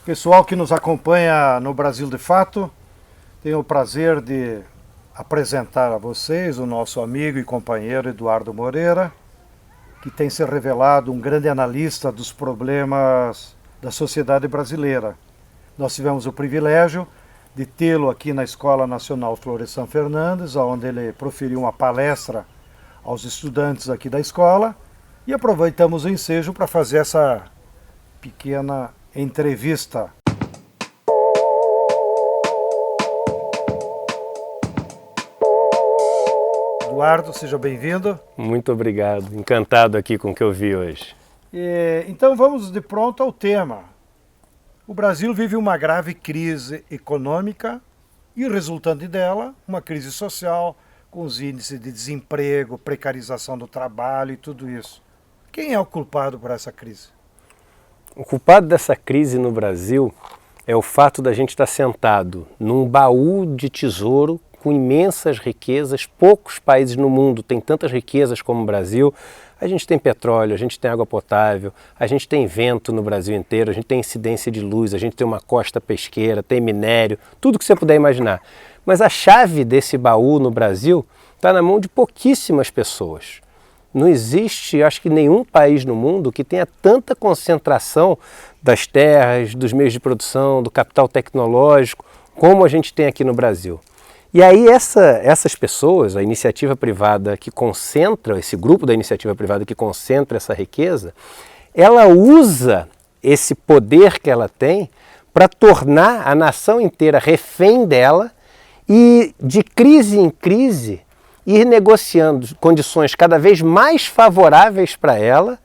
Pessoal que nos acompanha no Brasil de Fato, tenho o prazer de apresentar a vocês o nosso amigo e companheiro Eduardo Moreira, que tem se revelado um grande analista dos problemas da sociedade brasileira. Nós tivemos o privilégio de tê-lo aqui na Escola Nacional Florestan Fernandes, onde ele proferiu uma palestra aos estudantes aqui da escola, e aproveitamos o ensejo para fazer essa pequena entrevista. Eduardo, seja bem-vindo. Muito obrigado, encantado aqui com o que eu vi hoje. Então vamos de pronto ao tema. O Brasil vive uma grave crise econômica e, resultante dela, uma crise social, com os índices de desemprego, precarização do trabalho e tudo isso. Quem é o culpado por essa crise? O culpado dessa crise no Brasil é o fato da gente estar sentado num baú de tesouro com imensas riquezas. Poucos países no mundo têm tantas riquezas como o Brasil. A gente tem petróleo, a gente tem água potável, a gente tem vento no Brasil inteiro, a gente tem incidência de luz, a gente tem uma costa pesqueira, tem minério, tudo que você puder imaginar. Mas a chave desse baú no Brasil está na mão de pouquíssimas pessoas. Não existe, acho que nenhum país no mundo que tenha tanta concentração das terras, dos meios de produção, do capital tecnológico, como a gente tem aqui no Brasil. E aí essas pessoas, a iniciativa privada que concentra, esse grupo da iniciativa privada que concentra essa riqueza, ela usa esse poder que ela tem para tornar a nação inteira refém dela e de crise em crise ir negociando condições cada vez mais favoráveis para ela,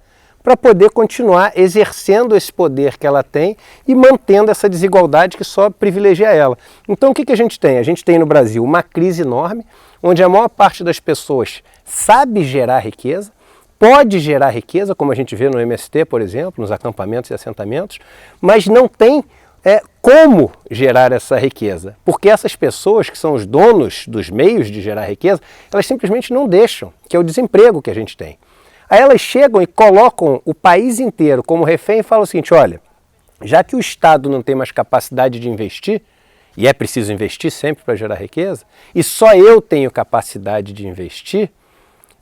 para poder continuar exercendo esse poder que ela tem e mantendo essa desigualdade que só privilegia ela. Então o que a gente tem? A gente tem no Brasil uma crise enorme, onde a maior parte das pessoas sabe gerar riqueza, pode gerar riqueza, como a gente vê no MST, por exemplo, nos acampamentos e assentamentos, mas não tem como gerar essa riqueza, porque essas pessoas que são os donos dos meios de gerar riqueza, elas simplesmente não deixam, que é o desemprego que a gente tem. Aí elas chegam e colocam o país inteiro como refém e falam o seguinte: olha, já que o Estado não tem mais capacidade de investir, e é preciso investir sempre para gerar riqueza, e só eu tenho capacidade de investir,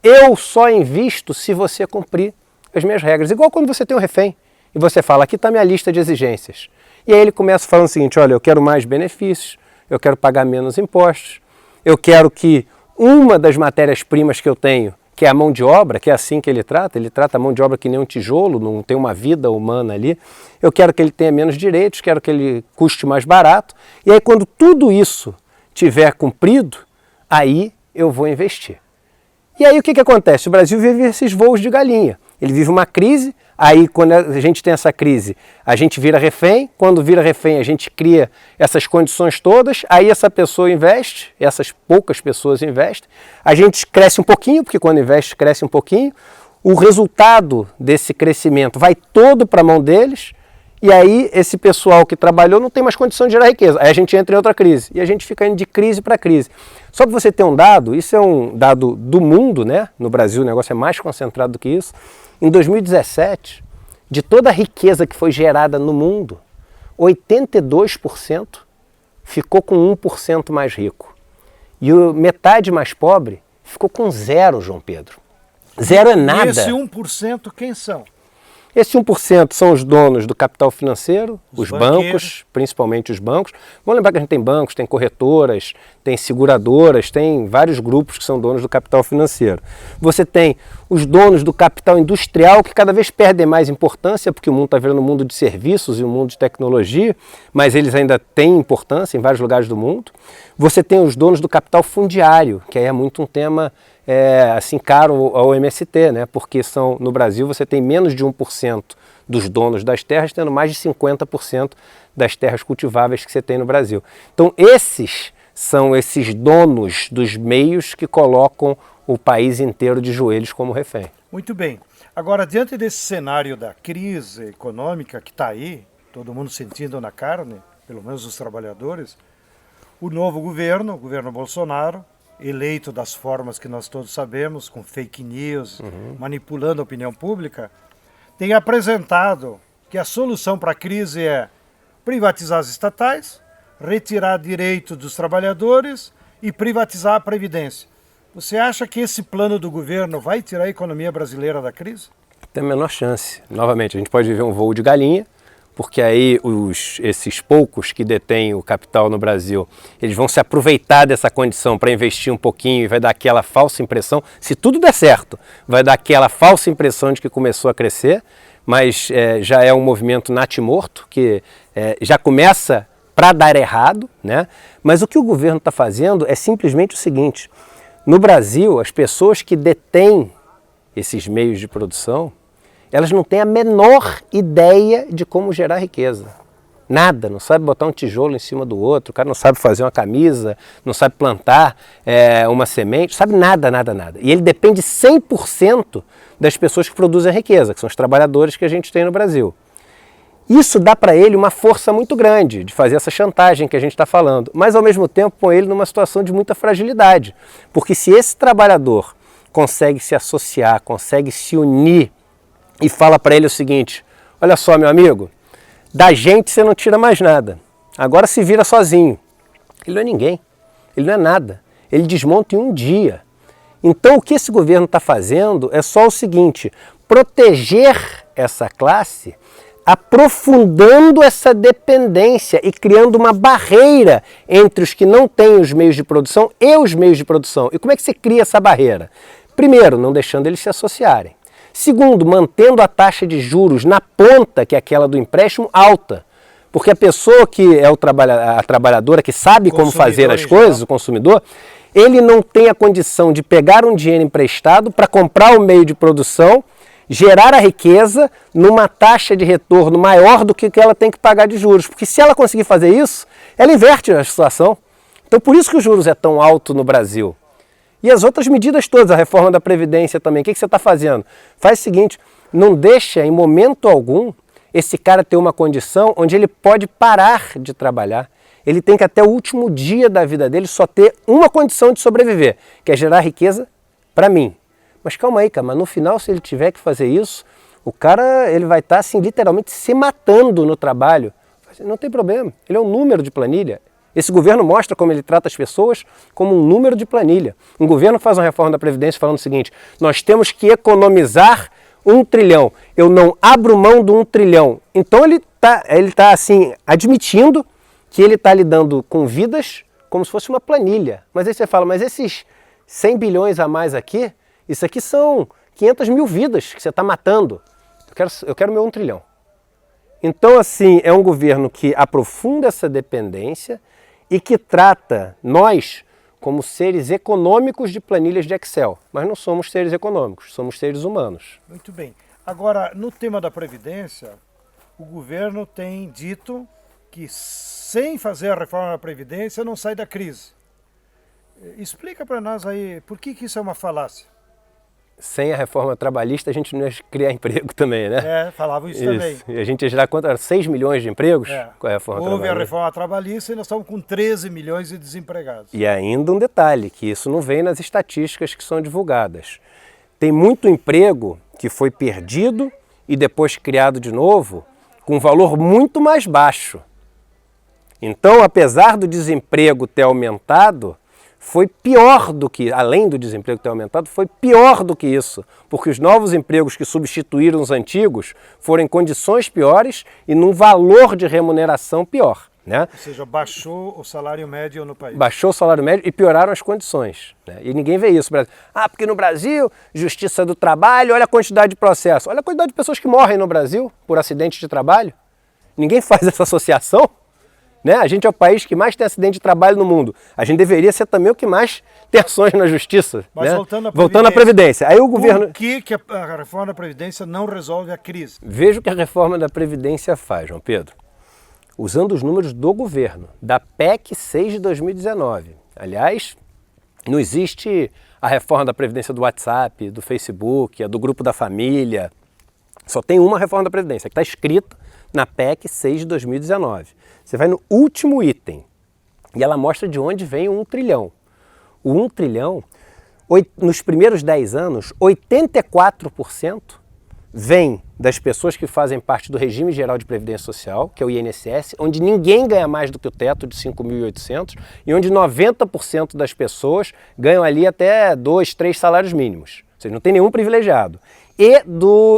eu só invisto se você cumprir as minhas regras. Igual quando você tem um refém e você fala, aqui está minha lista de exigências. E aí ele começa falando o seguinte: olha, eu quero mais benefícios, eu quero pagar menos impostos, eu quero que uma das matérias-primas que eu tenho, que é a mão de obra, que é assim que ele trata a mão de obra que nem um tijolo, não tem uma vida humana ali, eu quero que ele tenha menos direitos, quero que ele custe mais barato, e aí quando tudo isso tiver cumprido, aí eu vou investir. E aí o que acontece? O Brasil vive esses voos de galinha, ele vive uma crise. Aí, quando a gente tem essa crise, a gente vira refém. Quando vira refém, a gente cria essas condições todas. Aí essa pessoa investe, essas poucas pessoas investem. A gente cresce um pouquinho, porque quando investe, cresce um pouquinho. O resultado desse crescimento vai todo para a mão deles. E aí, esse pessoal que trabalhou não tem mais condição de gerar riqueza. Aí a gente entra em outra crise. E a gente fica indo de crise para crise. Só para você ter um dado, isso é um dado do mundo, né? No Brasil o negócio é mais concentrado do que isso. Em 2017, de toda a riqueza que foi gerada no mundo, 82% ficou com 1% mais rico. E o metade mais pobre ficou com zero, João Pedro. Zero é nada. E esse 1% quem são? Esse 1% são os donos do capital financeiro, os bancos, principalmente os bancos. Vamos lembrar que a gente tem bancos, tem corretoras, tem seguradoras, tem vários grupos que são donos do capital financeiro. Você tem os donos do capital industrial, que cada vez perdem mais importância, porque o mundo está virando um mundo de serviços e um mundo de tecnologia, mas eles ainda têm importância em vários lugares do mundo. Você tem os donos do capital fundiário, que aí é muito um tema assim caro ao MST, né? Porque no Brasil você tem menos de 1% dos donos das terras, tendo mais de 50% das terras cultiváveis que você tem no Brasil. Então esses são esses donos dos meios que colocam o país inteiro de joelhos como refém. Muito bem. Agora, diante desse cenário da crise econômica que está aí, todo mundo sentindo na carne, pelo menos os trabalhadores, o novo governo, o governo Bolsonaro, eleito das formas que nós todos sabemos, com fake news, manipulando a opinião pública, tem apresentado que a solução para a crise é privatizar as estatais, retirar direito dos trabalhadores e privatizar a Previdência. Você acha que esse plano do governo vai tirar a economia brasileira da crise? Tem a menor chance. Novamente, a gente pode viver um voo de galinha, porque aí esses poucos que detêm o capital no Brasil, eles vão se aproveitar dessa condição para investir um pouquinho e vai dar aquela falsa impressão, se tudo der certo, vai dar aquela falsa impressão de que começou a crescer, mas já é um movimento natimorto, que já começa para dar errado, né? Mas o que o governo está fazendo é simplesmente o seguinte: no Brasil, as pessoas que detêm esses meios de produção, elas não têm a menor ideia de como gerar riqueza. Nada, não sabe botar um tijolo em cima do outro, o cara não sabe fazer uma camisa, não sabe plantar uma semente, sabe nada, nada, nada. E ele depende 100% das pessoas que produzem a riqueza, que são os trabalhadores que a gente tem no Brasil. Isso dá para ele uma força muito grande de fazer essa chantagem que a gente está falando, mas ao mesmo tempo põe ele numa situação de muita fragilidade, porque se esse trabalhador consegue se associar, consegue se unir e fala para ele o seguinte: olha só, meu amigo, da gente você não tira mais nada, agora se vira sozinho. Ele não é ninguém, ele não é nada, ele desmonta em um dia. Então o que esse governo está fazendo é só o seguinte: proteger essa classe, aprofundando essa dependência e criando uma barreira entre os que não têm os meios de produção e os meios de produção. E como é que você cria essa barreira? Primeiro, não deixando eles se associarem. Segundo, mantendo a taxa de juros na ponta, que é aquela do empréstimo, alta. Porque a pessoa que é a trabalhadora, que sabe como fazer as coisas, o consumidor, ele não tem a condição de pegar um dinheiro emprestado para comprar o meio de produção, gerar a riqueza numa taxa de retorno maior do que ela tem que pagar de juros. Porque se ela conseguir fazer isso, ela inverte a situação. Então por isso que os juros é tão alto no Brasil. E as outras medidas todas, a reforma da Previdência também, o que você está fazendo? Faz o seguinte: não deixa em momento algum esse cara ter uma condição onde ele pode parar de trabalhar. Ele tem que até o último dia da vida dele só ter uma condição de sobreviver, que é gerar riqueza para mim. Mas calma aí, cara, mas no final, se ele tiver que fazer isso, o cara ele vai estar assim, literalmente se matando no trabalho. Não tem problema, ele é um número de planilha. Esse governo mostra como ele trata as pessoas como um número de planilha. Um governo faz uma reforma da Previdência falando o seguinte: nós temos que economizar 1 trilhão. Eu não abro mão do 1 trilhão. Então ele tá assim, admitindo que ele está lidando com vidas como se fosse uma planilha. Mas aí você fala, mas esses 100 bilhões a mais aqui, isso aqui são 500 mil vidas que você está matando. Eu quero meu 1 trilhão. Então, assim, é um governo que aprofunda essa dependência e que trata nós como seres econômicos de planilhas de Excel. Mas não somos seres econômicos, somos seres humanos. Muito bem. Agora, no tema da Previdência, o governo tem dito que sem fazer a reforma da Previdência não sai da crise. Explica para nós aí por que isso é uma falácia. Sem a reforma trabalhista a gente não ia criar emprego também, né? Falavam isso também. E a gente ia gerar quanto? 6 milhões de empregos com a reforma trabalhista. Houve a reforma trabalhista e nós estamos com 13 milhões de desempregados. E ainda um detalhe, que isso não vem nas estatísticas que são divulgadas. Tem muito emprego que foi perdido e depois criado de novo com um valor muito mais baixo. Então, apesar do desemprego ter aumentado, foi pior do que, além do desemprego ter aumentado, foi pior do que isso, porque os novos empregos que substituíram os antigos foram em condições piores e num valor de remuneração pior. Né? Ou seja, baixou o salário médio no país. Baixou o salário médio e pioraram as condições. Né? E ninguém vê isso. Porque no Brasil, justiça do trabalho, olha a quantidade de processos. Olha a quantidade de pessoas que morrem no Brasil por acidente de trabalho. Ninguém faz essa associação. Né? A gente é o país que mais tem acidente de trabalho no mundo. A gente deveria ser também o que mais tem ações na justiça. Mas né? voltando à Previdência. Aí o governo... Por que a reforma da Previdência não resolve a crise? Veja o que a reforma da Previdência faz, João Pedro. Usando os números do governo, da PEC 6 de 2019. Aliás, não existe a reforma da Previdência do WhatsApp, do Facebook, a do Grupo da Família. Só tem uma reforma da Previdência, que está escrita na PEC 6 de 2019. Você vai no último item e ela mostra de onde vem o 1 trilhão. O 1 trilhão, nos primeiros 10 anos, 84% vem das pessoas que fazem parte do regime geral de previdência social, que é o INSS, onde ninguém ganha mais do que o teto de 5.800 e onde 90% das pessoas ganham ali até 2, 3 salários mínimos. Ou seja, não tem nenhum privilegiado. E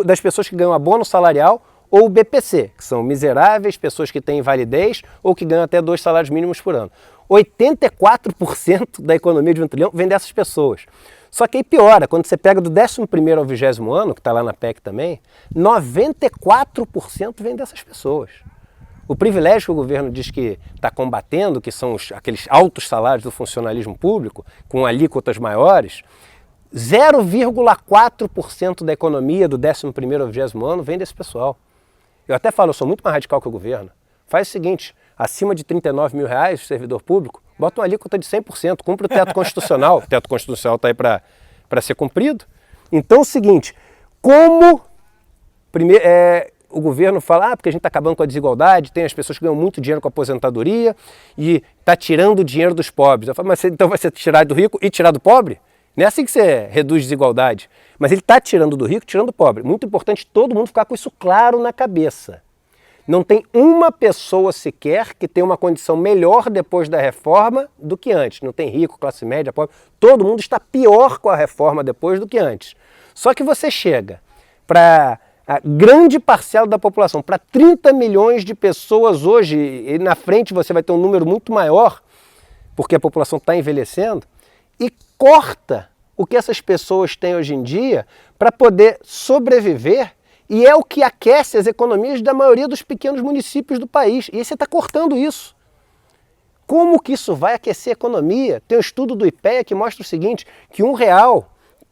das pessoas que ganham abono salarial ou o BPC, que são miseráveis, pessoas que têm invalidez ou que ganham até 2 salários mínimos por ano. 84% da economia de 1 trilhão vem dessas pessoas. Só que aí piora, quando você pega do 11º ao 20º ano, que está lá na PEC também, 94% vem dessas pessoas. O privilégio que o governo diz que está combatendo, que são aqueles altos salários do funcionalismo público, com alíquotas maiores, 0,4% da economia do 11º ao 20º ano vem desse pessoal. Eu até falo, eu sou muito mais radical que o governo. Faz o seguinte, acima de R$39 mil, servidor público, bota uma alíquota de 100%, cumpre o teto constitucional. O teto constitucional está aí para ser cumprido. Então é o seguinte, como o governo fala, porque a gente está acabando com a desigualdade, tem as pessoas que ganham muito dinheiro com a aposentadoria e está tirando o dinheiro dos pobres. Eu falo, mas então vai ser tirar do rico e tirar do pobre? Não é assim que você reduz desigualdade. Mas ele está tirando do rico, tirando do pobre. Muito importante todo mundo ficar com isso claro na cabeça. Não tem uma pessoa sequer que tenha uma condição melhor depois da reforma do que antes. Não tem rico, classe média, pobre. Todo mundo está pior com a reforma depois do que antes. Só que você chega para a grande parcela da população, para 30 milhões de pessoas hoje, e na frente você vai ter um número muito maior, porque a população está envelhecendo, e corta o que essas pessoas têm hoje em dia para poder sobreviver. E é o que aquece as economias da maioria dos pequenos municípios do país. E aí você está cortando isso. Como que isso vai aquecer a economia? Tem um estudo do IPEA que mostra o seguinte, que R$1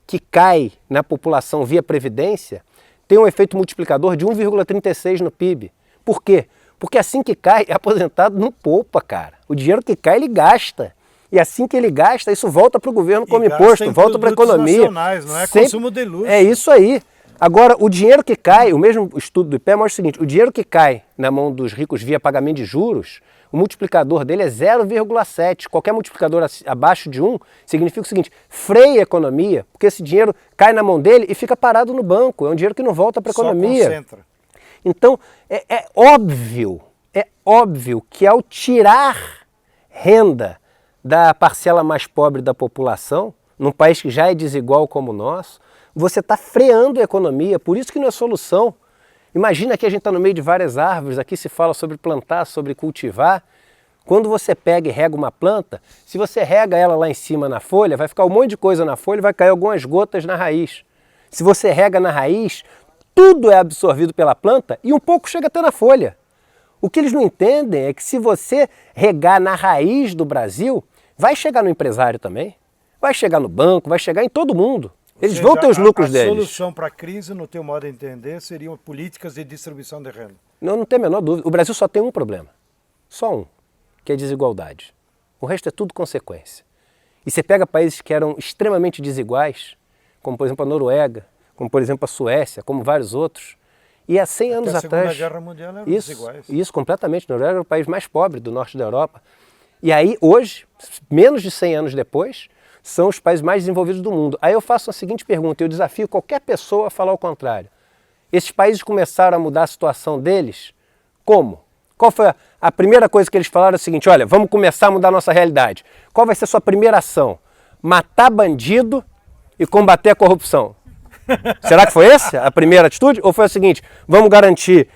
que cai na população via previdência tem um efeito multiplicador de 1,36 no PIB. Por quê? Porque assim que cai, aposentado não poupa, cara. O dinheiro que cai, ele gasta. E assim que ele gasta, isso volta para o governo como imposto, volta para a economia. Não é consumo de luxo. É isso aí. Agora, o dinheiro que cai, o mesmo estudo do IPEA mostra o seguinte, o dinheiro que cai na mão dos ricos via pagamento de juros, o multiplicador dele é 0,7. Qualquer multiplicador abaixo de 1 significa o seguinte, freia a economia, porque esse dinheiro cai na mão dele e fica parado no banco. É um dinheiro que não volta para a economia. Só concentra. Então, é óbvio que ao tirar renda da parcela mais pobre da população, num país que já é desigual como o nosso, você está freando a economia, por isso que não é solução. Imagina que a gente está no meio de várias árvores, aqui se fala sobre plantar, sobre cultivar. Quando você pega e rega uma planta, se você rega ela lá em cima na folha, vai ficar um monte de coisa na folha e vai cair algumas gotas na raiz. Se você rega na raiz, tudo é absorvido pela planta e um pouco chega até na folha. O que eles não entendem é que se você regar na raiz do Brasil, vai chegar no empresário também, vai chegar no banco, vai chegar em todo mundo. Eles vão ter os lucros deles. A solução para a crise, no teu modo de entender, seriam políticas de distribuição de renda. Não tem a menor dúvida. O Brasil só tem um problema. Só um, que é a desigualdade. O resto é tudo consequência. E você pega países que eram extremamente desiguais, como por exemplo a Noruega, como por exemplo a Suécia, como vários outros, e há 100 anos atrás... A Segunda Guerra Mundial eram desiguais. Isso, completamente. A Noruega era o país mais pobre do norte da Europa. E aí, hoje, menos de 100 anos depois, são os países mais desenvolvidos do mundo. Aí eu faço a seguinte pergunta, eu desafio qualquer pessoa a falar o contrário. Esses países começaram a mudar a situação deles? Como? Qual foi a primeira coisa que eles falaram? É o seguinte, olha, vamos começar a mudar a nossa realidade. Qual vai ser a sua primeira ação? Matar bandido e combater a corrupção. Será que foi essa a primeira atitude? Ou foi o seguinte, vamos garantir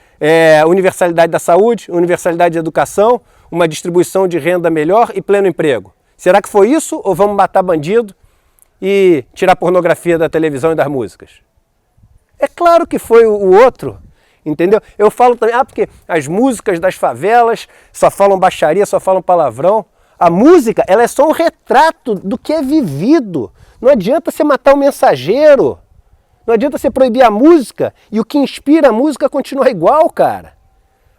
universalidade da saúde, universalidade da educação, uma distribuição de renda melhor e pleno emprego? Será que foi isso ou vamos matar bandido e tirar pornografia da televisão e das músicas? É claro que foi o outro, entendeu? Eu falo também, porque as músicas das favelas só falam baixaria, só falam palavrão. A música, ela é só um retrato do que é vivido. Não adianta você matar o mensageiro. Não adianta você proibir a música e o que inspira a música continua igual, cara.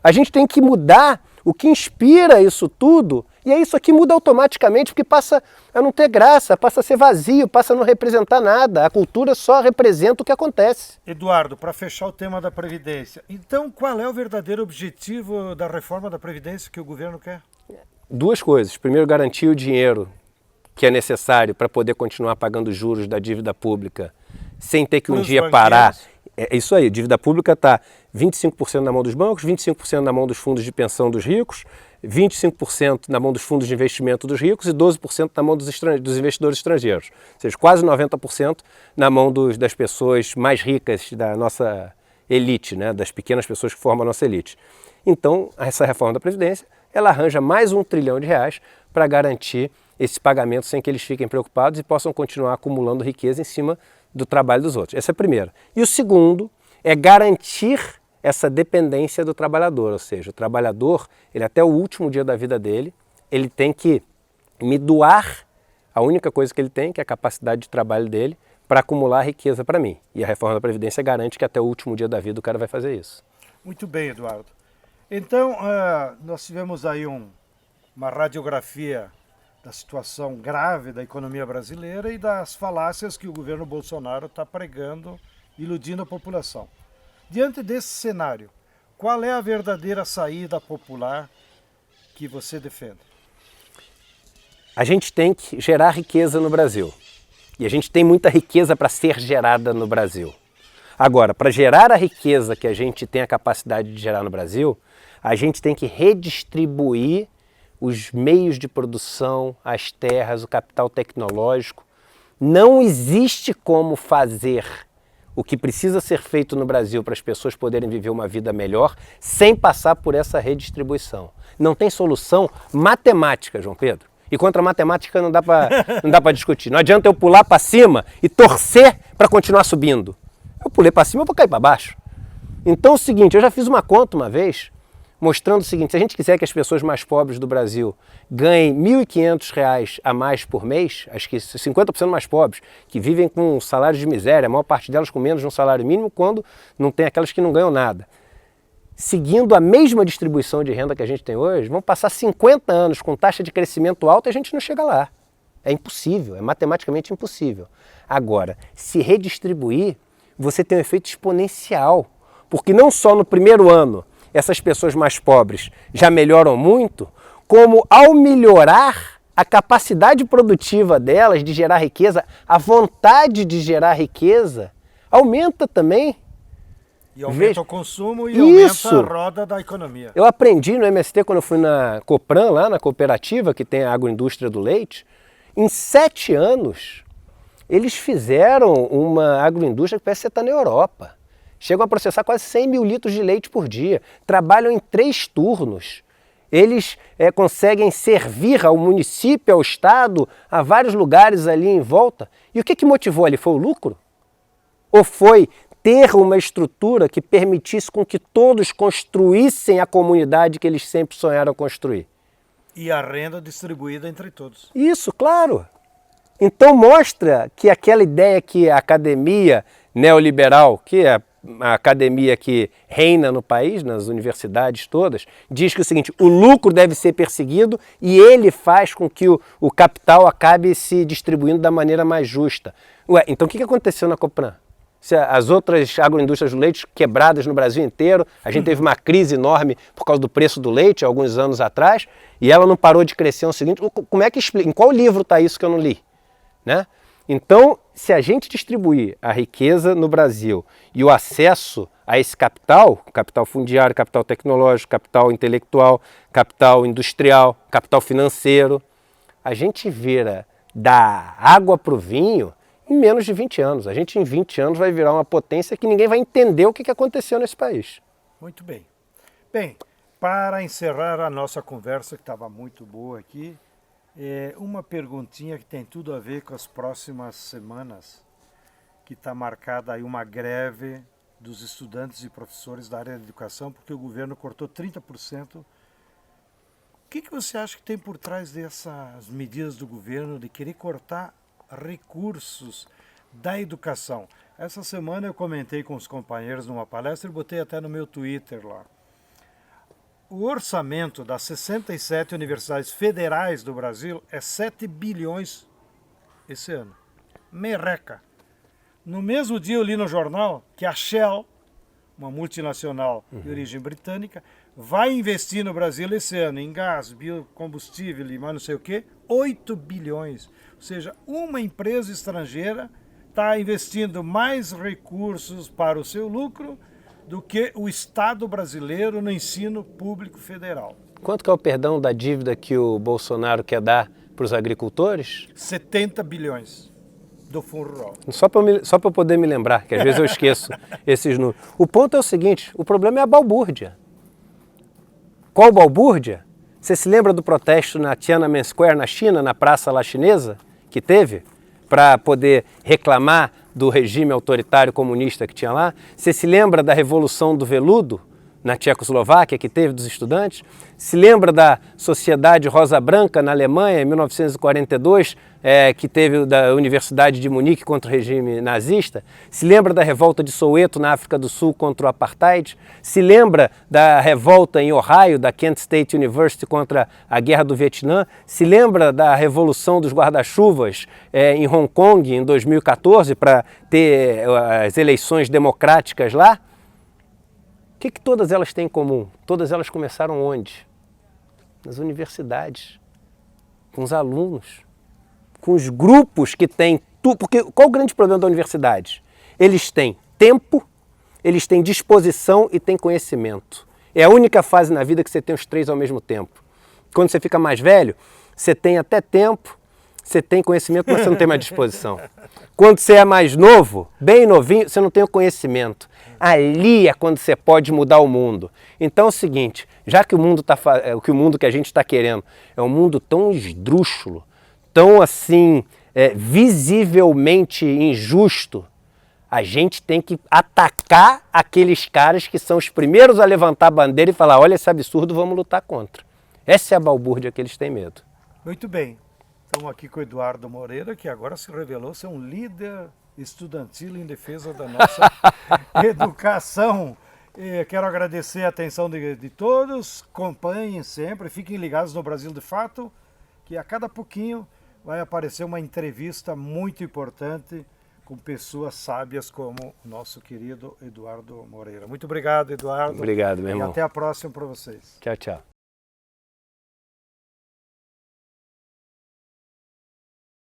A gente tem que mudar o que inspira isso tudo. E aí isso aqui muda automaticamente, porque passa a não ter graça, passa a ser vazio, passa a não representar nada. A cultura só representa o que acontece. Eduardo, para fechar o tema da Previdência, então qual é o verdadeiro objetivo da reforma da Previdência que o governo quer? Duas coisas. Primeiro, garantir o dinheiro que é necessário para poder continuar pagando os juros da dívida pública sem ter que um dia parar É isso aí, dívida pública está 25% na mão dos bancos, 25% na mão dos fundos de pensão dos ricos, 25% na mão dos fundos de investimento dos ricos e 12% na mão dos investidores estrangeiros. Ou seja, quase 90% na mão das pessoas mais ricas da nossa elite, né? Das pequenas pessoas que formam a nossa elite. Então, essa reforma da Previdência, ela arranja mais R$1 trilhão para garantir esse pagamento sem que eles fiquem preocupados e possam continuar acumulando riqueza em cima do trabalho dos outros. Essa é a primeira. E o segundo é garantir essa dependência do trabalhador, ou seja, o trabalhador, ele até o último dia da vida dele, ele tem que me doar a única coisa que ele tem, que é a capacidade de trabalho dele, para acumular riqueza para mim. E a reforma da Previdência garante que até o último dia da vida o cara vai fazer isso. Muito bem, Eduardo. Então, nós tivemos aí uma radiografia da situação grave da economia brasileira e das falácias que o governo Bolsonaro está pregando, iludindo a população. Diante desse cenário, qual é a verdadeira saída popular que você defende? A gente tem que gerar riqueza no Brasil. E a gente tem muita riqueza para ser gerada no Brasil. Agora, para gerar a riqueza que a gente tem a capacidade de gerar no Brasil, a gente tem que redistribuir os meios de produção, as terras, o capital tecnológico. Não existe como fazer o que precisa ser feito no Brasil para as pessoas poderem viver uma vida melhor sem passar por essa redistribuição. Não tem solução matemática, João Pedro. E contra a matemática não dá para discutir. Não adianta eu pular para cima e torcer para continuar subindo. Eu pulei para cima, eu vou cair para baixo. Então é o seguinte, eu já fiz uma conta uma vez, mostrando o seguinte, se a gente quiser que as pessoas mais pobres do Brasil ganhem R$ 1.500 a mais por mês, acho que 50% mais pobres, que vivem com salários de miséria, a maior parte delas com menos de um salário mínimo, quando não tem aquelas que não ganham nada. Seguindo a mesma distribuição de renda que a gente tem hoje, vão passar 50 anos com taxa de crescimento alta e a gente não chega lá. É impossível, é matematicamente impossível. Agora, se redistribuir, você tem um efeito exponencial, porque não só no primeiro ano essas pessoas mais pobres já melhoram muito, como ao melhorar a capacidade produtiva delas de gerar riqueza, a vontade de gerar riqueza aumenta também. E aumenta o consumo e aumenta a roda da economia. Eu aprendi no MST quando eu fui na Copran, lá na cooperativa que tem a agroindústria do leite, em 7 anos eles fizeram uma agroindústria que parece que você está na Europa. Chegam a processar quase 100 mil litros de leite por dia, trabalham em 3 turnos. Eles conseguem servir ao município, ao estado, a vários lugares ali em volta. E o que motivou ali? Foi o lucro? Ou foi ter uma estrutura que permitisse com que todos construíssem a comunidade que eles sempre sonharam construir? E a renda distribuída entre todos. Isso, claro. Então mostra que aquela ideia que a academia neoliberal, que é a academia que reina no país, nas universidades todas, diz que o seguinte, o lucro deve ser perseguido e ele faz com que o capital acabe se distribuindo da maneira mais justa. Ué, então o que aconteceu na Copran? As outras agroindústrias do leite quebradas no Brasil inteiro, a gente teve uma crise enorme por causa do preço do leite, alguns anos atrás, e ela não parou de crescer. É o seguinte, como é que explica? Em qual livro está isso que eu não li? Né? Então, se a gente distribuir a riqueza no Brasil e o acesso a esse capital, capital fundiário, capital tecnológico, capital intelectual, capital industrial, capital financeiro, a gente vira da água para o vinho em menos de 20 anos. A gente em 20 anos vai virar uma potência que ninguém vai entender o que aconteceu nesse país. Muito bem. Bem, para encerrar a nossa conversa, que estava muito boa aqui, uma perguntinha que tem tudo a ver com as próximas semanas, que está marcada aí uma greve dos estudantes e professores da área da educação, porque o governo cortou 30%. O que você acha que tem por trás dessas medidas do governo de querer cortar recursos da educação? Essa semana eu comentei com os companheiros numa palestra e botei até no meu Twitter lá. O orçamento das 67 universidades federais do Brasil é 7 bilhões esse ano. Merreca. No mesmo dia eu li no jornal que a Shell, uma multinacional de origem britânica, vai investir no Brasil esse ano em gás, biocombustível e mais não sei o quê, 8 bilhões. Ou seja, uma empresa estrangeira está investindo mais recursos para o seu lucro do que o Estado brasileiro no ensino público federal. Quanto que é o perdão da dívida que o Bolsonaro quer dar para os agricultores? 70 bilhões do Fundo Rural. Só para eu poder me lembrar, que às vezes eu esqueço esses números. O ponto é o seguinte, o problema é a balbúrdia. Qual balbúrdia? Você se lembra do protesto na Tiananmen Square, na China, na Praça lá Chinesa, que teve, para poder reclamar do regime autoritário comunista que tinha lá? Você se lembra da Revolução do Veludo, na Tchecoslováquia, que teve dos estudantes? Se lembra da Sociedade Rosa Branca, na Alemanha, em 1942, que teve da Universidade de Munique contra o regime nazista? Se lembra da revolta de Soweto, na África do Sul, contra o apartheid? Se lembra da revolta em Ohio, da Kent State University, contra a Guerra do Vietnã? Se lembra da Revolução dos Guarda-Chuvas em Hong Kong, em 2014, para ter as eleições democráticas lá? O que todas elas têm em comum? Todas elas começaram onde? Nas universidades, com os alunos, com os grupos que têm tudo. Porque qual o grande problema da universidade? Eles têm tempo, eles têm disposição e têm conhecimento. É a única fase na vida que você tem os três ao mesmo tempo. Quando você fica mais velho, você tem até tempo, você tem conhecimento, mas você não tem mais disposição. Quando você é mais novo, bem novinho, você não tem o conhecimento. Ali é quando você pode mudar o mundo. Então é o seguinte, já que o mundo que a gente está querendo é um mundo tão esdrúxulo, tão assim, visivelmente injusto, a gente tem que atacar aqueles caras que são os primeiros a levantar a bandeira e falar, olha esse absurdo, vamos lutar contra. Essa é a balbúrdia que eles têm medo. Muito bem. Estamos aqui com o Eduardo Moreira, que agora se revelou ser um líder estudantil em defesa da nossa educação. Quero agradecer a atenção de todos, acompanhem sempre, fiquem ligados no Brasil de Fato, que a cada pouquinho vai aparecer uma entrevista muito importante com pessoas sábias como o nosso querido Eduardo Moreira. Muito obrigado, Eduardo. Obrigado, meu irmão. E até a próxima para vocês. Tchau, tchau.